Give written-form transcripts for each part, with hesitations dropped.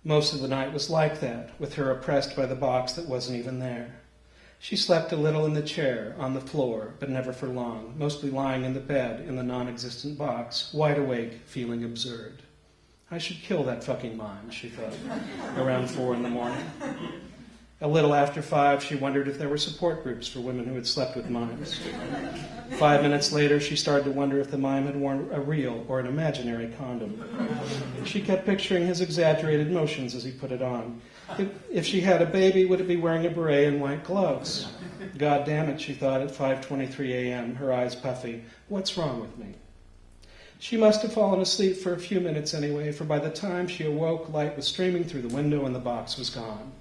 Most of the night was like that, with her oppressed by the box that wasn't even there. She slept a little in the chair, on the floor, but never for long, mostly lying in the bed in the non-existent box, wide awake, feeling absurd. I should kill that fucking mime, she thought, around 4 a.m. A little after 5, she wondered if there were support groups for women who had slept with mimes. 5 minutes later, she started to wonder if the mime had worn a real or an imaginary condom. She kept picturing his exaggerated motions as he put it on. If she had a baby, would it be wearing a beret and white gloves? God damn it, she thought at 5:23 a.m., her eyes puffy. What's wrong with me? She must have fallen asleep for a few minutes anyway, for by the time she awoke, light was streaming through the window and the box was gone.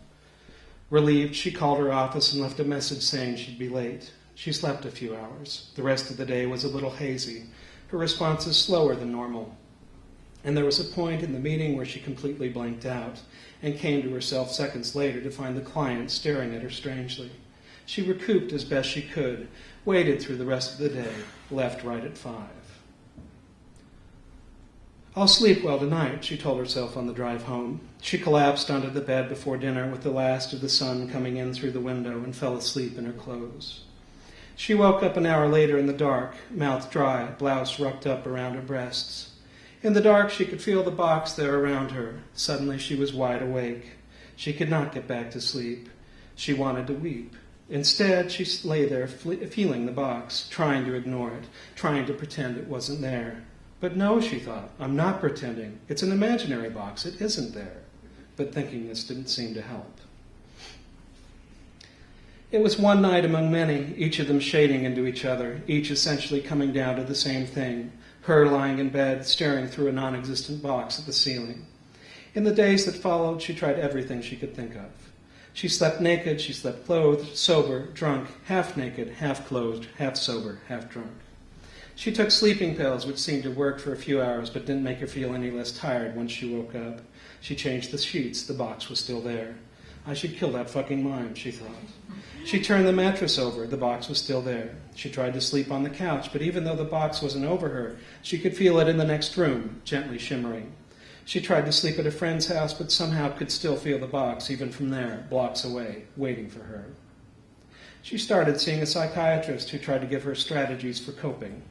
Relieved, she called her office and left a message saying she'd be late. She slept a few hours. The rest of the day was a little hazy. Her responses slower than normal. And there was a point in the meeting where she completely blanked out and came to herself seconds later to find the client staring at her strangely. She recouped as best she could, waited through the rest of the day, left right at 5. I'll sleep well tonight, she told herself on the drive home. She collapsed onto the bed before dinner with the last of the sun coming in through the window and fell asleep in her clothes. She woke up an hour later in the dark, mouth dry, blouse rucked up around her breasts. In the dark, she could feel the box there around her. Suddenly, she was wide awake. She could not get back to sleep. She wanted to weep. Instead, she lay there feeling the box, trying to ignore it, trying to pretend it wasn't there. But no, she thought, I'm not pretending. It's an imaginary box. It isn't there. But thinking this didn't seem to help. It was one night among many, each of them shading into each other, each essentially coming down to the same thing, her lying in bed, staring through a non-existent box at the ceiling. In the days that followed, she tried everything she could think of. She slept naked, she slept clothed, sober, drunk, half naked, half clothed, half sober, half drunk. She took sleeping pills, which seemed to work for a few hours, but didn't make her feel any less tired once she woke up. She changed the sheets. The box was still there. I should kill that fucking mime, she thought. She turned the mattress over. The box was still there. She tried to sleep on the couch, but even though the box wasn't over her, she could feel it in the next room, gently shimmering. She tried to sleep at a friend's house, but somehow could still feel the box, even from there, blocks away, waiting for her. She started seeing a psychiatrist who tried to give her strategies for coping.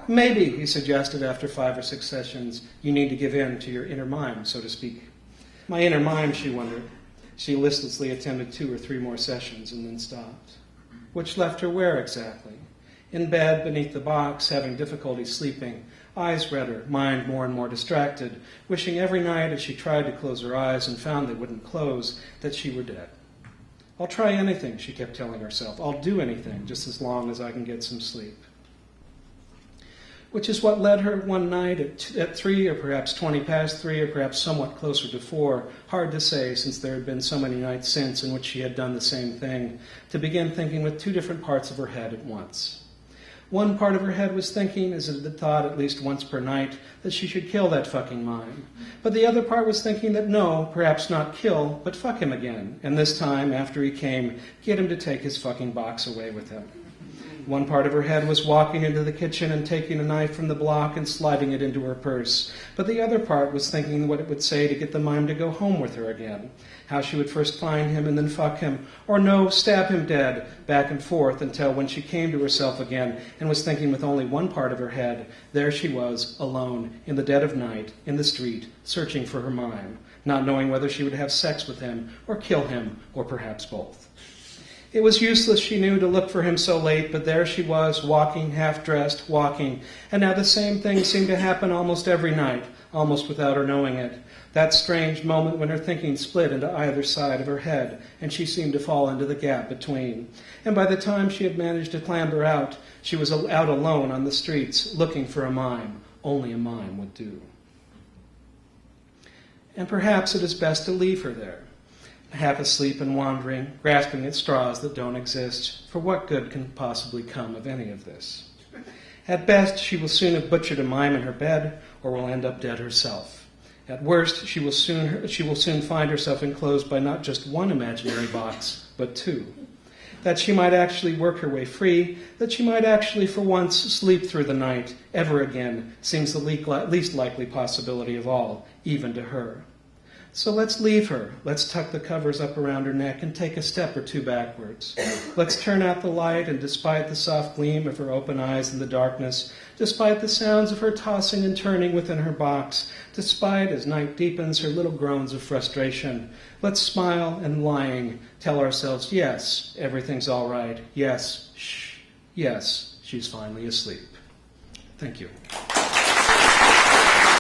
Maybe, he suggested after 5 or 6 sessions, you need to give in to your inner mime, so to speak. My inner mime, she wondered. She listlessly attended 2 or 3 more sessions and then stopped. Which left her where exactly? In bed, beneath the box, having difficulty sleeping, eyes redder, mind more and more distracted, wishing every night as she tried to close her eyes and found they wouldn't close, that she were dead. I'll try anything, she kept telling herself. I'll do anything, just as long as I can get some sleep. Which is what led her one night at 3 or perhaps 20 past 3 or perhaps somewhat closer to 4, hard to say since there had been so many nights since in which she had done the same thing, to begin thinking with 2 different parts of her head at once. One part of her head was thinking, as it had thought at least once per night, that she should kill that fucking mime. But the other part was thinking that no, perhaps not kill, but fuck him again, and this time, after he came, get him to take his fucking box away with him. One part of her head was walking into the kitchen and taking a knife from the block and sliding it into her purse. But the other part was thinking what it would say to get the mime to go home with her again. How she would first find him and then fuck him. Or no, stab him dead, back and forth, until when she came to herself again and was thinking with only one part of her head, there she was, alone, in the dead of night, in the street, searching for her mime, not knowing whether she would have sex with him, or kill him, or perhaps both. It was useless, she knew, to look for him so late, but there she was, walking, half-dressed, walking, and now the same thing seemed to happen almost every night, almost without her knowing it. That strange moment when her thinking split into either side of her head, and she seemed to fall into the gap between. And by the time she had managed to clamber out, she was out alone on the streets, looking for a mime. Only a mime would do. And perhaps it is best to leave her there, half asleep and wandering, grasping at straws that don't exist. For what good can possibly come of any of this? At best, she will soon have butchered a mime in her bed, or will end up dead herself. At worst, she will soon find herself enclosed by not just one imaginary box, but 2. That she might actually work her way free, that she might actually for once sleep through the night, ever again, seems the least likely possibility of all, even to her. So let's leave her. Let's tuck the covers up around her neck and take a step or two backwards. Let's turn out the light, and despite the soft gleam of her open eyes in the darkness, despite the sounds of her tossing and turning within her box, despite, as night deepens, her little groans of frustration, let's smile and, lying, tell ourselves, yes, everything's all right. Yes, shh, yes, she's finally asleep. Thank you.